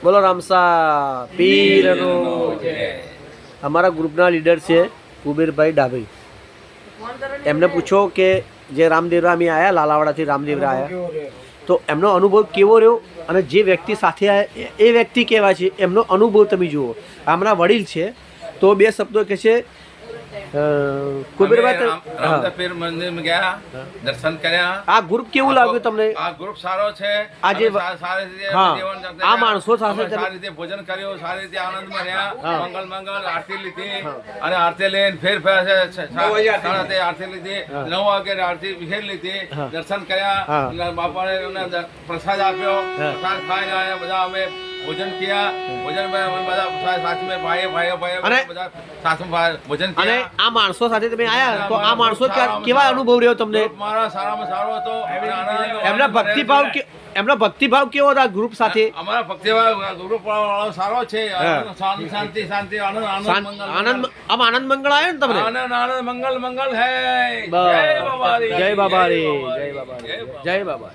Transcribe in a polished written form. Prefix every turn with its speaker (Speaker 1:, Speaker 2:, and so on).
Speaker 1: બોલો રામસા પીરનો જય। અમારા ગ્રુપના લીડર છે કુબેરભાઈ ડાભી। એમને પૂછો કે જે રામદેવરા અમે આવ્યા લાલાવાડાથી રામદેવરા આવ્યા તો એમનો અનુભવ કેવો રહ્યો અને જે વ્યક્તિ સાથે આવ્યા એ વ્યક્તિ કેવા છે એમનો અનુભવ તમે જુઓ। આમના વડીલ છે તો બે શબ્દો કે છે કુબેરભાઈ
Speaker 2: રામદેવપીર મંદિરમાં ગયા, દર્શન કર્યા।
Speaker 1: આ ગ્રુપ કેવું લાગ્યું તમને?
Speaker 2: આ ગ્રુપ સારો છે।
Speaker 1: આજે
Speaker 2: સારી રીતે
Speaker 1: હા,
Speaker 2: જીવન જીવતા
Speaker 1: આ માણસો સાથે
Speaker 2: અમે સારી રીતે ભોજન કર્યું, સારી રીતે આનંદમાં રહ્યા। મંગલ મંગલ આરતી લીધી અને આરતી લઈને ફેર આરતી લીધી, 9 વાગે આરતી વિખેર લીધી, દર્શન કર્યા, બાપાને પ્રસાદ આપ્યો, પ્રસાદ ખાઈને આયા બધા અમે ભોજન કિયા। ભોજન બધા સાથ में ભાઈ બધા સાથ ભોજન
Speaker 1: અને
Speaker 2: કિયા।
Speaker 1: આ માણસો સાથે તમે આયા તો આ માણસો કેવા અનુભવ રહ્યો તમને?
Speaker 2: મારા સારામાં સારો હતો।
Speaker 1: એમનો ભક્તિભાવ કેવો હતો આ ગ્રુપ સાથે?
Speaker 2: અમારા ભક્તિભાવ ગ્રુપ વાળો સારો છે। શાંતિ
Speaker 1: આનંદ આનંદ મંગળ આવ્યો ને તમને?
Speaker 2: આનંદ મંગલ મંગલ હે।
Speaker 1: બસ।
Speaker 2: જય બાબા રે,
Speaker 1: જય બાબા રે, જય બાબા રે, જય બાબા રે।